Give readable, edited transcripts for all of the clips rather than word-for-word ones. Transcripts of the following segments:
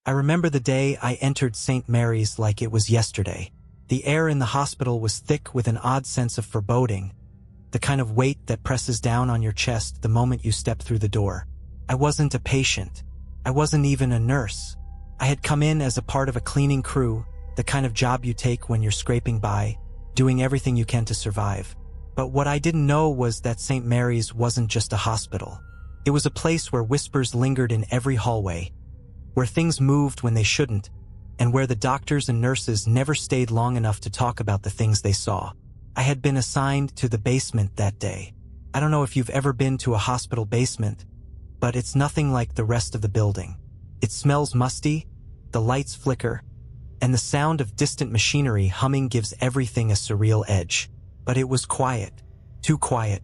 I remember the day I entered St. Mary's like it was yesterday. The air in the hospital was thick with an odd sense of foreboding, the kind of weight that presses down on your chest the moment you step through the door. I wasn't a patient. I wasn't even a nurse. I had come in as a part of a cleaning crew, the kind of job you take when you're scraping by, doing everything you can to survive. But what I didn't know was that St. Mary's wasn't just a hospital. It was a place where whispers lingered in every hallway, where things moved when they shouldn't, and where the doctors and nurses never stayed long enough to talk about the things they saw. I had been assigned to the basement that day. I don't know if you've ever been to a hospital basement, but it's nothing like the rest of the building. It smells musty, the lights flicker, and the sound of distant machinery humming gives everything a surreal edge. But it was quiet, too quiet.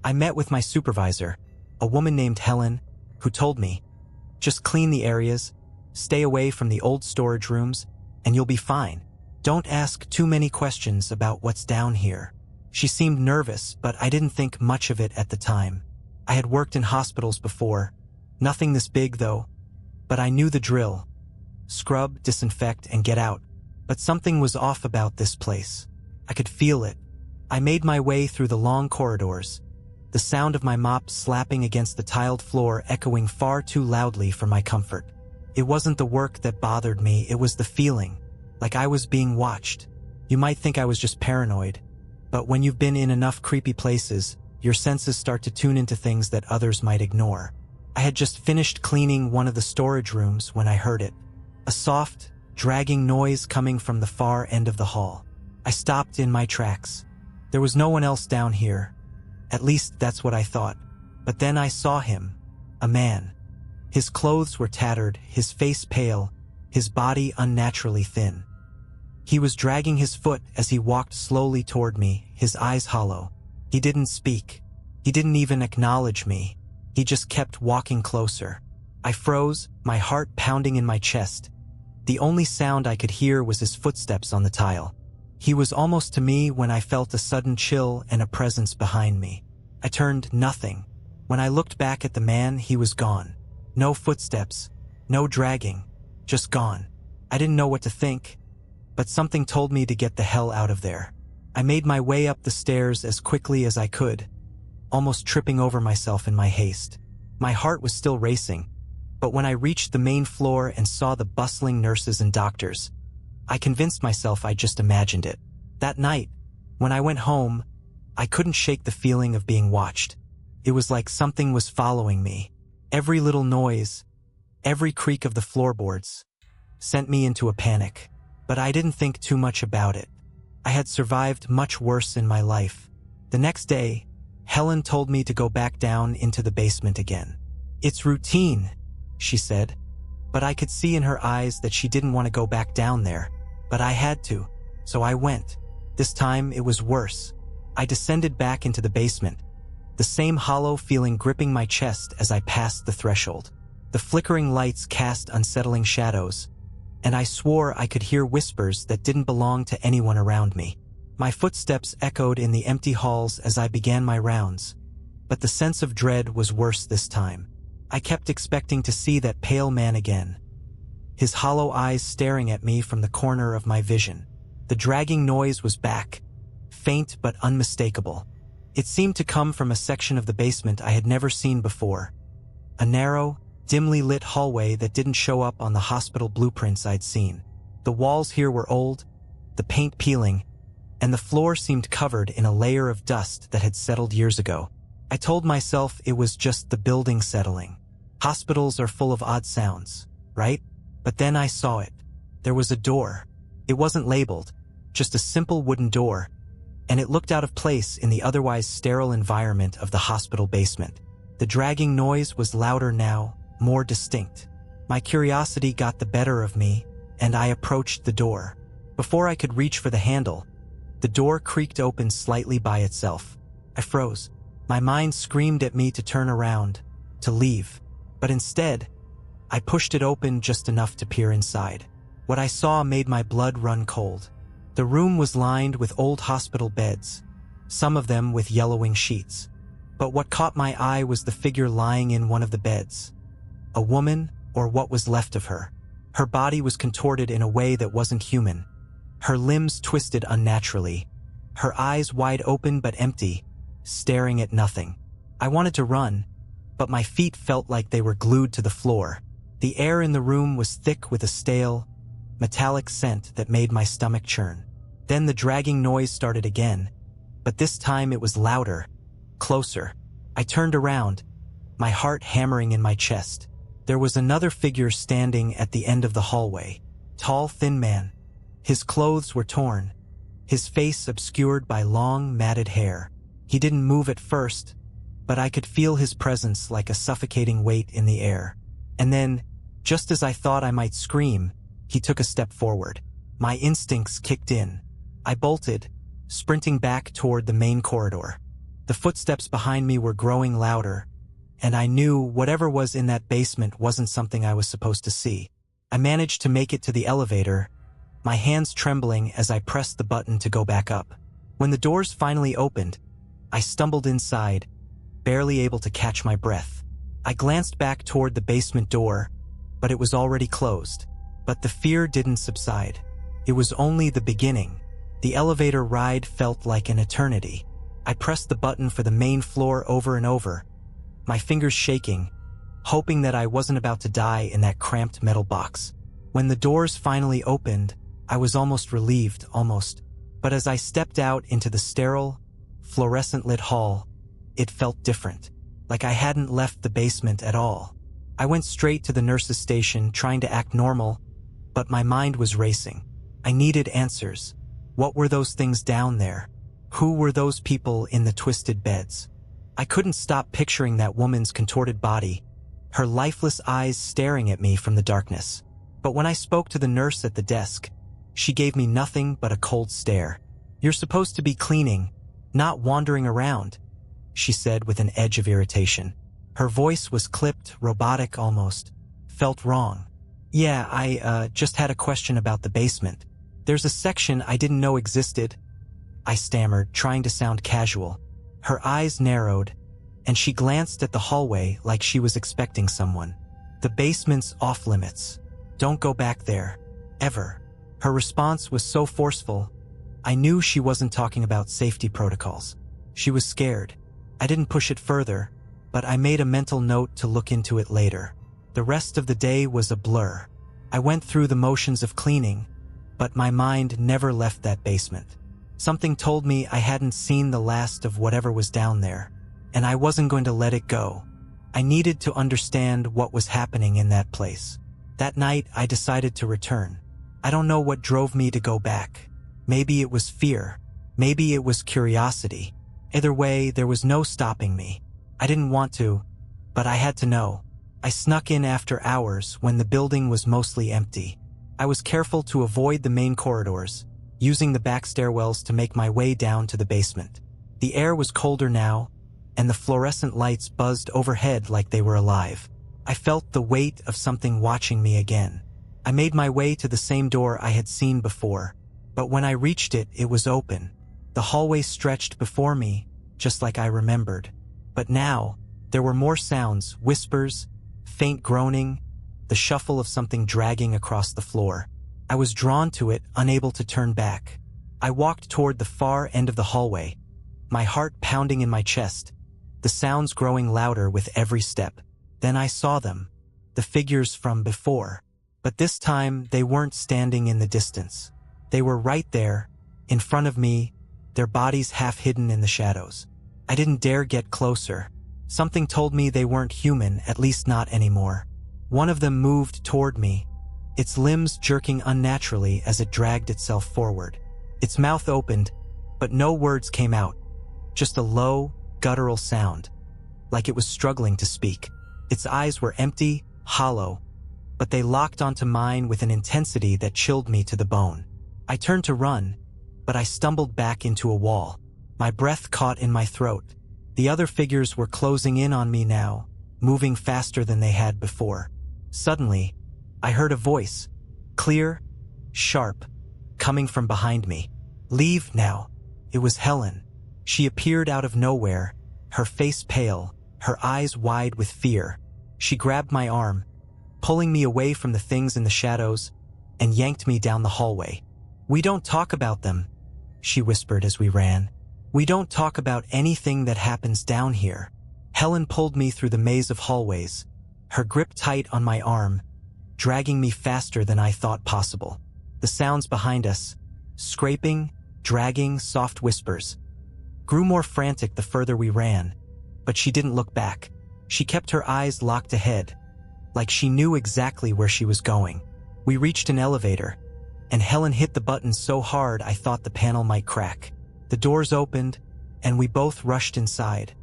I met with my supervisor, a woman named Helen, who told me, "Just clean the areas, stay away from the old storage rooms, and you'll be fine. Don't ask too many questions about what's down here." She seemed nervous, but I didn't think much of it at the time. I had worked in hospitals before, nothing this big though, but I knew the drill. Scrub, disinfect, and get out. But something was off about this place. I could feel it. I made my way through the long corridors, the sound of my mop slapping against the tiled floor echoing far too loudly for my comfort. It wasn't the work that bothered me, it was the feeling, like I was being watched. You might think I was just paranoid, but when you've been in enough creepy places, your senses start to tune into things that others might ignore. I had just finished cleaning one of the storage rooms when I heard it. A soft, dragging noise coming from the far end of the hall. I stopped in my tracks. There was no one else down here. At least that's what I thought. But then I saw him. A man. His clothes were tattered, his face pale, his body unnaturally thin. He was dragging his foot as he walked slowly toward me, his eyes hollow. He didn't speak. He didn't even acknowledge me. He just kept walking closer. I froze, my heart pounding in my chest. The only sound I could hear was his footsteps on the tile. He was almost to me when I felt a sudden chill and a presence behind me. I turned nothing. When I looked back at the man, he was gone. No footsteps, no dragging, just gone. I didn't know what to think, but something told me to get the hell out of there. I made my way up the stairs as quickly as I could, almost tripping over myself in my haste. My heart was still racing, but when I reached the main floor and saw the bustling nurses and doctors, I convinced myself I just imagined it. That night, when I went home, I couldn't shake the feeling of being watched. It was like something was following me. Every little noise, every creak of the floorboards, sent me into a panic. But I didn't think too much about it. I had survived much worse in my life. The next day, Helen told me to go back down into the basement again. "It's routine," she said, but I could see in her eyes that she didn't want to go back down there. But I had to, so I went. This time it was worse. I descended back into the basement, the same hollow feeling gripping my chest as I passed the threshold. The flickering lights cast unsettling shadows, and I swore I could hear whispers that didn't belong to anyone around me. My footsteps echoed in the empty halls as I began my rounds, but the sense of dread was worse this time. I kept expecting to see that pale man again, his hollow eyes staring at me from the corner of my vision. The dragging noise was back, faint but unmistakable. It seemed to come from a section of the basement I had never seen before. A narrow, dimly lit hallway that didn't show up on the hospital blueprints I'd seen. The walls here were old, the paint peeling, and the floor seemed covered in a layer of dust that had settled years ago. I told myself it was just the building settling. Hospitals are full of odd sounds, right? But then I saw it. There was a door. It wasn't labeled, just a simple wooden door, and it looked out of place in the otherwise sterile environment of the hospital basement. The dragging noise was louder now, more distinct. My curiosity got the better of me, and I approached the door. Before I could reach for the handle, the door creaked open slightly by itself. I froze. My mind screamed at me to turn around, to leave. But instead, I pushed it open just enough to peer inside. What I saw made my blood run cold. The room was lined with old hospital beds, some of them with yellowing sheets. But what caught my eye was the figure lying in one of the beds. A woman, or what was left of her. Her body was contorted in a way that wasn't human. Her limbs twisted unnaturally. Her eyes wide open but empty, staring at nothing. I wanted to run, but my feet felt like they were glued to the floor. The air in the room was thick with a stale, metallic scent that made my stomach churn. Then the dragging noise started again, but this time it was louder, closer. I turned around, my heart hammering in my chest. There was another figure standing at the end of the hallway. Tall, thin man. His clothes were torn, his face obscured by long, matted hair. He didn't move at first, but I could feel his presence like a suffocating weight in the air. And then, just as I thought I might scream, he took a step forward. My instincts kicked in. I bolted, sprinting back toward the main corridor. The footsteps behind me were growing louder, and I knew whatever was in that basement wasn't something I was supposed to see. I managed to make it to the elevator, my hands trembling as I pressed the button to go back up. When the doors finally opened, I stumbled inside, barely able to catch my breath. I glanced back toward the basement door, but it was already closed. But the fear didn't subside. It was only the beginning. The elevator ride felt like an eternity. I pressed the button for the main floor over and over, my fingers shaking, hoping that I wasn't about to die in that cramped metal box. When the doors finally opened, I was almost relieved, But as I stepped out into the sterile, fluorescent-lit hall, it felt different, like I hadn't left the basement at all. I went straight to the nurse's station, trying to act normal, but my mind was racing. I needed answers. What were those things down there? Who were those people in the twisted beds? I couldn't stop picturing that woman's contorted body, her lifeless eyes staring at me from the darkness. But when I spoke to the nurse at the desk, she gave me nothing but a cold stare. "You're supposed to be cleaning, not wandering around," she said with an edge of irritation. Her voice was clipped, robotic almost. Felt wrong. "Yeah, I just had a question about the basement. There's a section I didn't know existed," I stammered, trying to sound casual. Her eyes narrowed, and she glanced at the hallway like she was expecting someone. "The basement's off limits. Don't go back there. Ever." Her response was so forceful, I knew she wasn't talking about safety protocols. She was scared. I didn't push it further, but I made a mental note to look into it later. The rest of the day was a blur. I went through the motions of cleaning, but my mind never left that basement. Something told me I hadn't seen the last of whatever was down there, and I wasn't going to let it go. I needed to understand what was happening in that place. That night, I decided to return. I don't know what drove me to go back. Maybe it was fear. Maybe it was curiosity. Either way, there was no stopping me. I didn't want to, but I had to know. I snuck in after hours when the building was mostly empty. I was careful to avoid the main corridors, using the back stairwells to make my way down to the basement. The air was colder now, and the fluorescent lights buzzed overhead like they were alive. I felt the weight of something watching me again. I made my way to the same door I had seen before, but when I reached it, it was open. The hallway stretched before me, just like I remembered. But now, there were more sounds, whispers, faint groaning, the shuffle of something dragging across the floor. I was drawn to it, unable to turn back. I walked toward the far end of the hallway, my heart pounding in my chest, the sounds growing louder with every step. Then I saw them, the figures from before. But this time, they weren't standing in the distance. They were right there, in front of me, their bodies half hidden in the shadows. I didn't dare get closer. Something told me they weren't human, at least not anymore. One of them moved toward me, its limbs jerking unnaturally as it dragged itself forward. Its mouth opened, but no words came out, just a low, guttural sound, like it was struggling to speak. Its eyes were empty, hollow, but they locked onto mine with an intensity that chilled me to the bone. I turned to run, but I stumbled back into a wall. My breath caught in my throat. The other figures were closing in on me now, moving faster than they had before. Suddenly, I heard a voice, clear, sharp, coming from behind me. "Leave now." It was Helen. She appeared out of nowhere, her face pale, her eyes wide with fear. She grabbed my arm, pulling me away from the things in the shadows, and yanked me down the hallway. "We don't talk about them," she whispered as we ran. "We don't talk about anything that happens down here." Helen pulled me through the maze of hallways, her grip tight on my arm, dragging me faster than I thought possible. The sounds behind us, scraping, dragging, soft whispers, grew more frantic the further we ran, but she didn't look back. She kept her eyes locked ahead, like she knew exactly where she was going. We reached an elevator, and Helen hit the button so hard I thought the panel might crack. The doors opened, and we both rushed inside,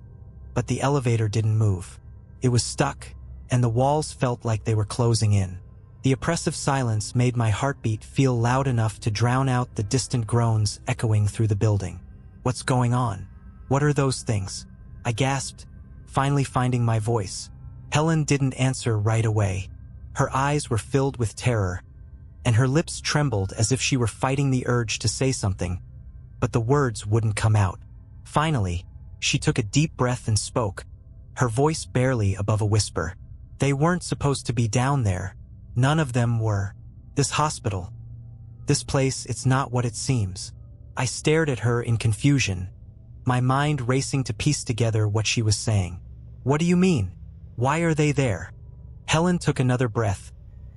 but the elevator didn't move. It was stuck, and the walls felt like they were closing in. The oppressive silence made my heartbeat feel loud enough to drown out the distant groans echoing through the building. "What's going on? What are those things?" I gasped, finally finding my voice. Helen didn't answer right away. Her eyes were filled with terror, and her lips trembled as if she were fighting the urge to say something, but the words wouldn't come out. Finally, she took a deep breath and spoke, her voice barely above a whisper. "They weren't supposed to be down there. None of them were. This hospital, this place, it's not what it seems." I stared at her in confusion, my mind racing to piece together what she was saying. "What do you mean? Why are they there?" Helen took another breath,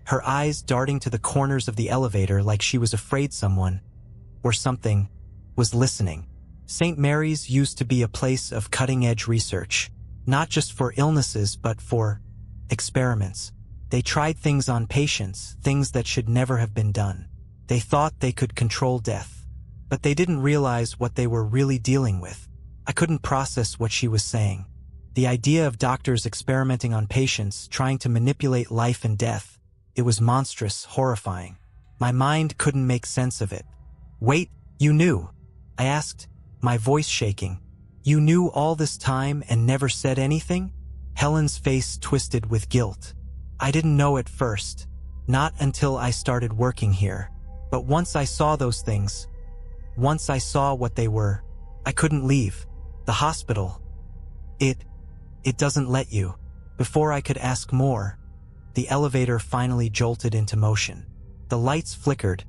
her eyes darting to the corners of the elevator like she was afraid someone, or something, was listening. St. Mary's used to be a place of cutting-edge research, not just for illnesses but for experiments. They tried things on patients, things that should never have been done. They thought they could control death, but they didn't realize what they were really dealing with. I couldn't process what she was saying. The idea of doctors experimenting on patients, trying to manipulate life and death, it was monstrous, horrifying. My mind couldn't make sense of it. "Wait, you knew?" I asked, my voice shaking. "You knew all this time and never said anything?" Helen's face twisted with guilt. "I didn't know at first, not until I started working here. But once I saw those things, once I saw what they were, I couldn't leave. The hospital, it doesn't let you." Before I could ask more, the elevator finally jolted into motion. The lights flickered,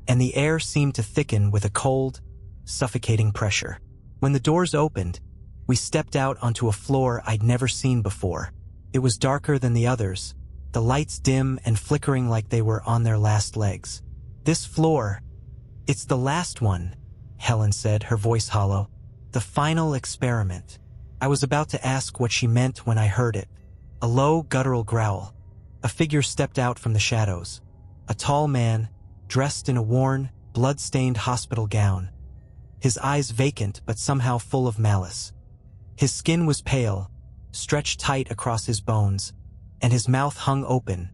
and the air seemed to thicken with a cold, suffocating pressure. When the doors opened, we stepped out onto a floor I'd never seen before. It was darker than the others, the lights dim and flickering like they were on their last legs. "This floor, it's the last one," Helen said, her voice hollow. "The final experiment." I was about to ask what she meant when I heard it. A low, guttural growl. A figure stepped out from the shadows. A tall man, dressed in a worn, blood-stained hospital gown. His eyes vacant but somehow full of malice. His skin was pale, stretched tight across his bones, and his mouth hung open,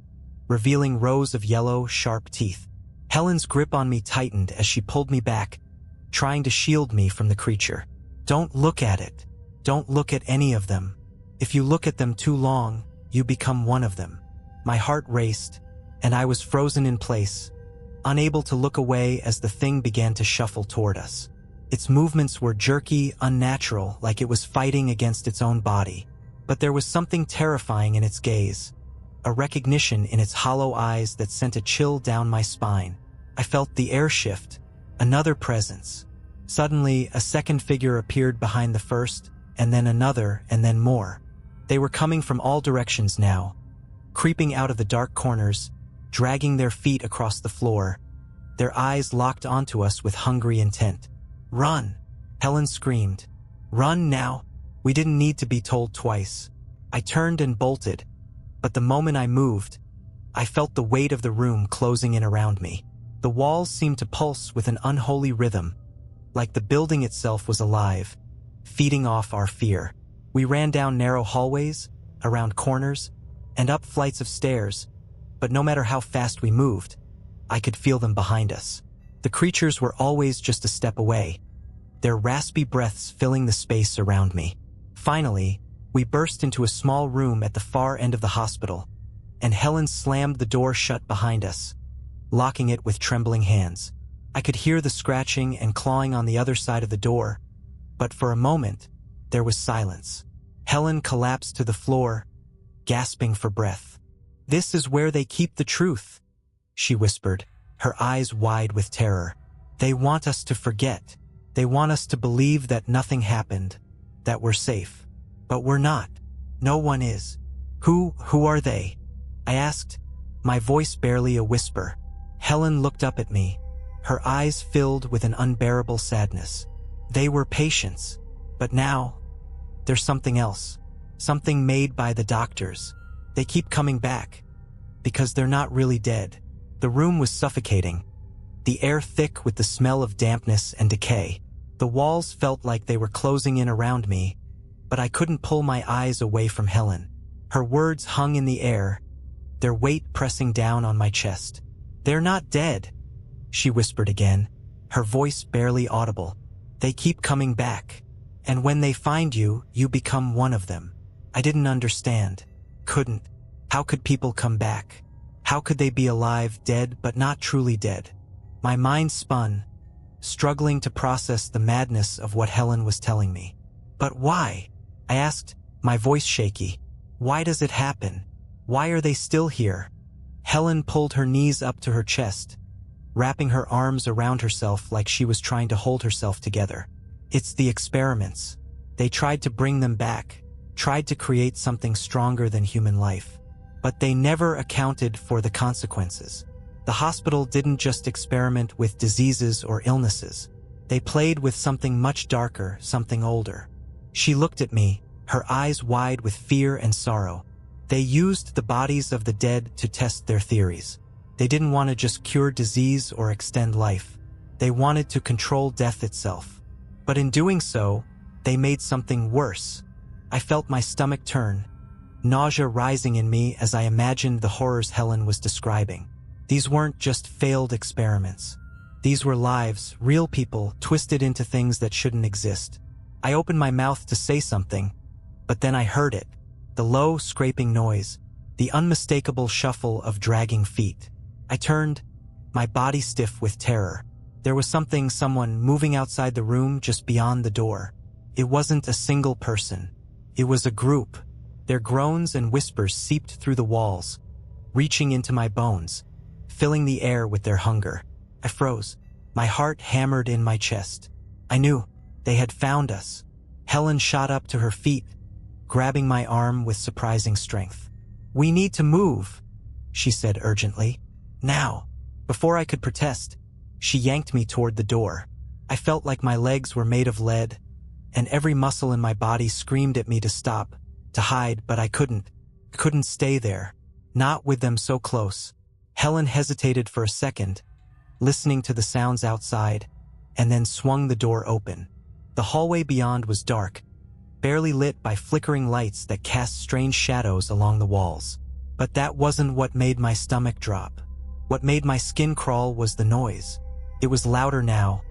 revealing rows of yellow, sharp teeth. Helen's grip on me tightened as she pulled me back, trying to shield me from the creature. "Don't look at it. Don't look at any of them. If you look at them too long, you become one of them." My heart raced, and I was frozen in place, unable to look away as the thing began to shuffle toward us. Its movements were jerky, unnatural, like it was fighting against its own body. But there was something terrifying in its gaze, a recognition in its hollow eyes that sent a chill down my spine. I felt the air shift, another presence. Suddenly, a second figure appeared behind the first, and then another, and then more. They were coming from all directions now, creeping out of the dark corners, dragging their feet across the floor, their eyes locked onto us with hungry intent. "Run!" Helen screamed. "Run now!" We didn't need to be told twice. I turned and bolted, but the moment I moved, I felt the weight of the room closing in around me. The walls seemed to pulse with an unholy rhythm, like the building itself was alive, feeding off our fear. We ran down narrow hallways, around corners, and up flights of stairs, but no matter how fast we moved, I could feel them behind us. The creatures were always just a step away, their raspy breaths filling the space around me. Finally, we burst into a small room at the far end of the hospital, and Helen slammed the door shut behind us, locking it with trembling hands. I could hear the scratching and clawing on the other side of the door, but for a moment, there was silence. Helen collapsed to the floor, gasping for breath. "This is where they keep the truth," she whispered, her eyes wide with terror. "They want us to forget. They want us to believe that nothing happened, that we're safe. But we're not. No one is." Who are they?" I asked, my voice barely a whisper. Helen looked up at me, her eyes filled with an unbearable sadness. "They were patients, but now, there's something else. Something made by the doctors. They keep coming back, because they're not really dead." The room was suffocating, the air thick with the smell of dampness and decay. The walls felt like they were closing in around me, but I couldn't pull my eyes away from Helen. Her words hung in the air, their weight pressing down on my chest. "They're not dead," she whispered again, her voice barely audible. "They keep coming back. And when they find you, you become one of them." I didn't understand. Couldn't. How could people come back? How could they be alive, dead, but not truly dead? My mind spun, struggling to process the madness of what Helen was telling me. "But why?" I asked, my voice shaky. "Why does it happen? Why are they still here?" Helen pulled her knees up to her chest, wrapping her arms around herself like she was trying to hold herself together. "It's the experiments. They tried to bring them back, tried to create something stronger than human life. But they never accounted for the consequences. The hospital didn't just experiment with diseases or illnesses. They played with something much darker, something older." She looked at me, her eyes wide with fear and sorrow. "They used the bodies of the dead to test their theories. They didn't want to just cure disease or extend life. They wanted to control death itself. But in doing so, they made something worse." I felt my stomach turn, nausea rising in me as I imagined the horrors Helen was describing. These weren't just failed experiments. These were lives, real people, twisted into things that shouldn't exist. I opened my mouth to say something, but then I heard it. The low, scraping noise, the unmistakable shuffle of dragging feet. I turned, my body stiff with terror. There was someone moving outside the room just beyond the door. It wasn't a single person. It was a group. Their groans and whispers seeped through the walls, reaching into my bones, filling the air with their hunger. I froze, my heart hammered in my chest. I knew they had found us. Helen shot up to her feet, grabbing my arm with surprising strength. "We need to move," she said urgently. "Now." Before I could protest, she yanked me toward the door. I felt like my legs were made of lead, and every muscle in my body screamed at me to stop, to hide, but I couldn't. Couldn't stay there. Not with them so close. Helen hesitated for a second, listening to the sounds outside, and then swung the door open. The hallway beyond was dark, barely lit by flickering lights that cast strange shadows along the walls. But that wasn't what made my stomach drop. What made my skin crawl was the noise. It was louder now,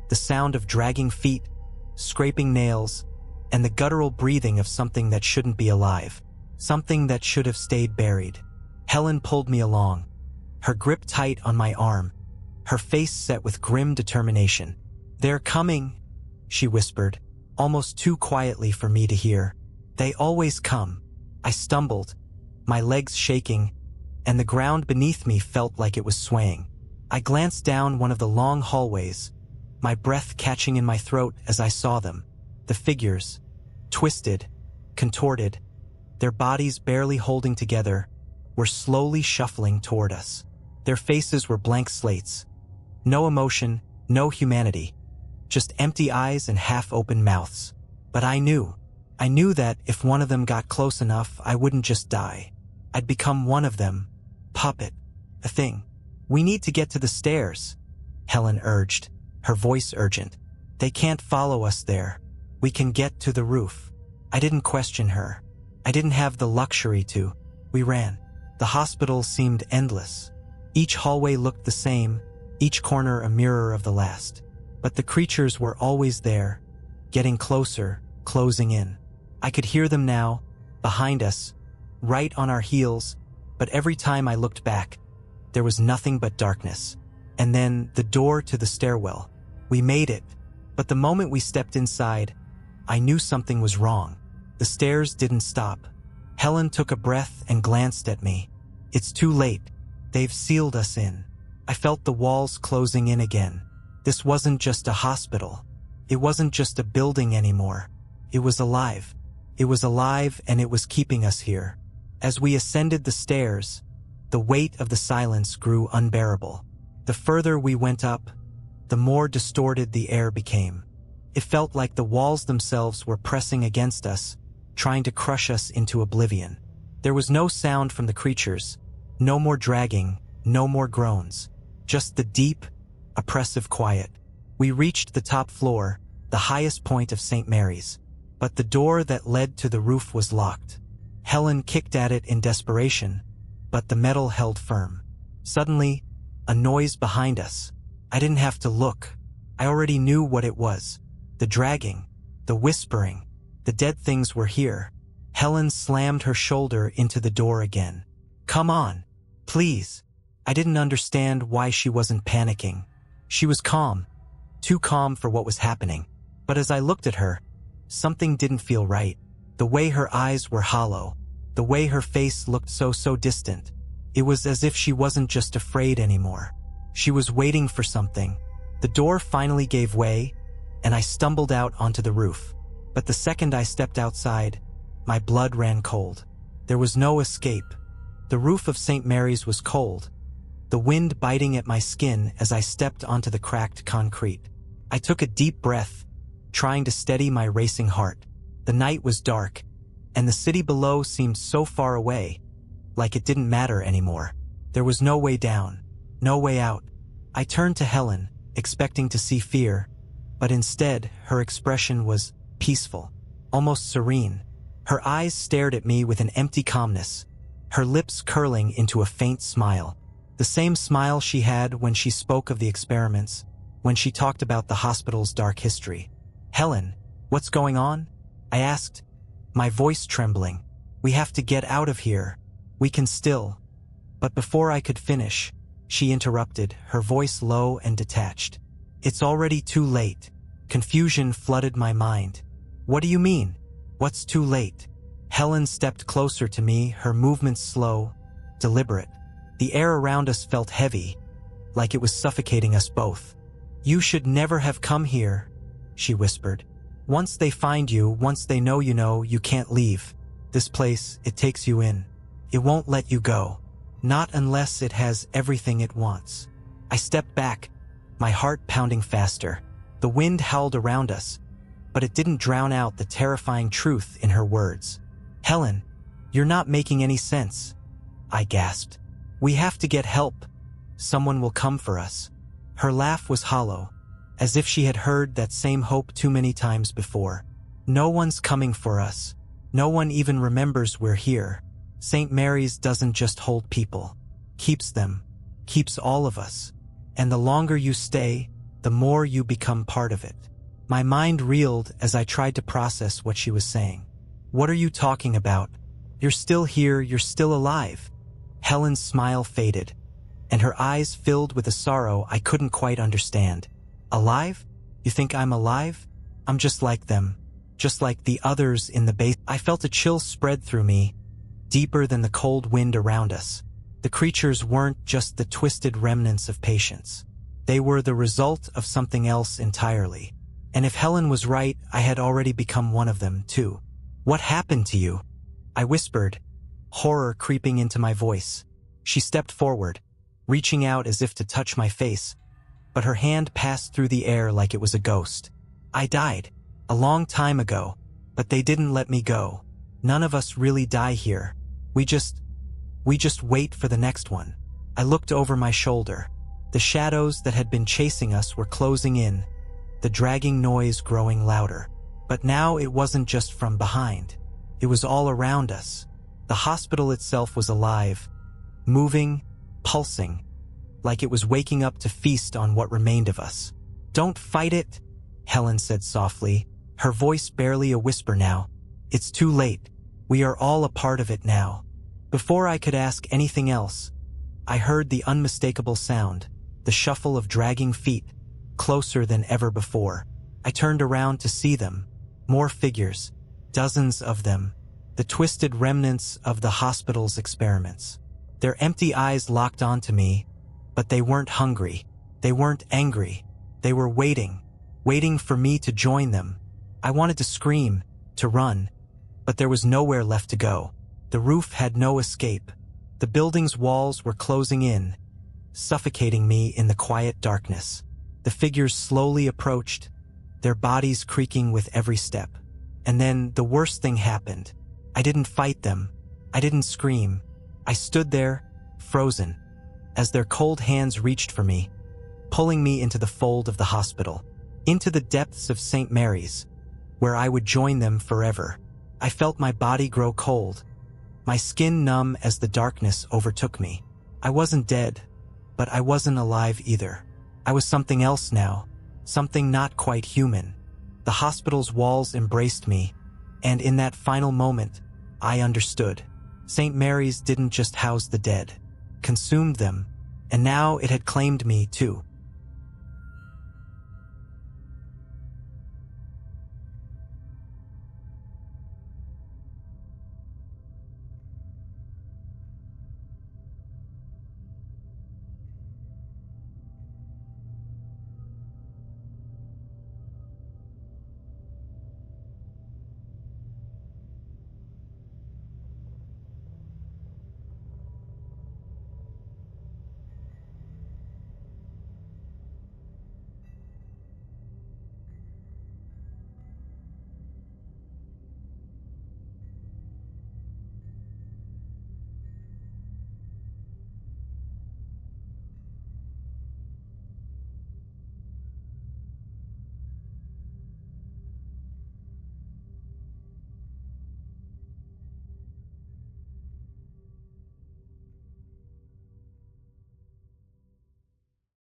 the sound of dragging feet, scraping nails, and the guttural breathing of something that shouldn't be alive, something that should have stayed buried. Helen pulled me along, her grip tight on my arm, her face set with grim determination. "They're coming," she whispered, almost too quietly for me to hear. "They always come." I stumbled, my legs shaking, and the ground beneath me felt like it was swaying. I glanced down one of the long hallways, my breath catching in my throat as I saw them. The figures, twisted, contorted, their bodies barely holding together, were slowly shuffling toward us. Their faces were blank slates. No emotion, no humanity, just empty eyes and half-open mouths. But I knew that if one of them got close enough, I wouldn't just die. I'd become one of them, puppet, a thing. "We need to get to the stairs," Helen urged, her voice urgent. "They can't follow us there. We can get to the roof." I didn't question her. I didn't have the luxury to. We ran. The hospital seemed endless. Each hallway looked the same, each corner a mirror of the last. But the creatures were always there, getting closer, closing in. I could hear them now, behind us, right on our heels, but every time I looked back, there was nothing but darkness. And then the door to the stairwell. We made it, but the moment we stepped inside, I knew something was wrong. The stairs didn't stop. Helen took a breath and glanced at me. It's too late. They've sealed us in. I felt the walls closing in again. This wasn't just a hospital. It wasn't just a building anymore. It was alive. It was alive, and it was keeping us here. As we ascended the stairs, the weight of the silence grew unbearable. The further we went up, the more distorted the air became. It felt like the walls themselves were pressing against us, trying to crush us into oblivion. There was no sound from the creatures, no more dragging, no more groans, just the deep, oppressive quiet. We reached the top floor, the highest point of St. Mary's, but the door that led to the roof was locked. Helen kicked at it in desperation, but the metal held firm. Suddenly, a noise behind us. I didn't have to look. I already knew what it was. The dragging, the whispering, the dead things were here. Helen slammed her shoulder into the door again. Come on, please. I didn't understand why she wasn't panicking. She was calm, too calm for what was happening. But as I looked at her, something didn't feel right. The way her eyes were hollow, the way her face looked so distant. It was as if she wasn't just afraid anymore. She was waiting for something. The door finally gave way, and I stumbled out onto the roof. But the second I stepped outside, my blood ran cold. There was no escape. The roof of St. Mary's was cold, the wind biting at my skin as I stepped onto the cracked concrete. I took a deep breath, trying to steady my racing heart. The night was dark, and the city below seemed so far away, like it didn't matter anymore. There was no way down, no way out. I turned to Helen, expecting to see fear, but instead, her expression was peaceful, almost serene. Her eyes stared at me with an empty calmness, her lips curling into a faint smile. The same smile she had when she spoke of the experiments, when she talked about the hospital's dark history. Helen, what's going on? I asked, my voice trembling. We have to get out of here. We can still. But before I could finish, she interrupted, her voice low and detached. It's already too late. Confusion flooded my mind. What do you mean? What's too late? Helen stepped closer to me, her movements slow, deliberate. The air around us felt heavy, like it was suffocating us both. You should never have come here, she whispered. Once they find you, once they know, you can't leave. This place, it takes you in. It won't let you go. Not unless it has everything it wants. I stepped back, my heart pounding faster. The wind howled around us, but it didn't drown out the terrifying truth in her words. Helen, you're not making any sense, I gasped. We have to get help. Someone will come for us. Her laugh was hollow, as if she had heard that same hope too many times before. No one's coming for us. No one even remembers we're here. St. Mary's doesn't just hold people. Keeps them. Keeps all of us. And the longer you stay, the more you become part of it. My mind reeled as I tried to process what she was saying. What are you talking about? You're still here, you're still alive. Helen's smile faded, and her eyes filled with a sorrow I couldn't quite understand. Alive? You think I'm alive? I'm just like them. Just like the others in the base. I felt a chill spread through me, deeper than the cold wind around us. The creatures weren't just the twisted remnants of patience. They were the result of something else entirely. And if Helen was right, I had already become one of them, too. What happened to you? I whispered, horror creeping into my voice. She stepped forward, reaching out as if to touch my face, but her hand passed through the air like it was a ghost. I died, a long time ago, but they didn't let me go. None of us really die here. We just wait for the next one. I looked over my shoulder. The shadows that had been chasing us were closing in, the dragging noise growing louder. But now it wasn't just from behind. It was all around us. The hospital itself was alive, moving, pulsing, like it was waking up to feast on what remained of us. Don't fight it, Helen said softly, her voice barely a whisper now. It's too late. We are all a part of it now. Before I could ask anything else, I heard the unmistakable sound, the shuffle of dragging feet, closer than ever before. I turned around to see them. More figures, dozens of them, the twisted remnants of the hospital's experiments. Their empty eyes locked onto me, but they weren't hungry. They weren't angry. They were waiting for me to join them. I wanted to scream, to run, but there was nowhere left to go. The roof had no escape. The building's walls were closing in, suffocating me in the quiet darkness. The figures slowly approached, their bodies creaking with every step. And then the worst thing happened. I didn't fight them. I didn't scream. I stood there, frozen, as their cold hands reached for me, pulling me into the fold of the hospital, into the depths of St. Mary's, where I would join them forever. I felt my body grow cold, my skin numb as the darkness overtook me. I wasn't dead, but I wasn't alive either. I was something else now, something not quite human. The hospital's walls embraced me, and in that final moment, I understood. St. Mary's didn't just house the dead, consumed them, and now it had claimed me too.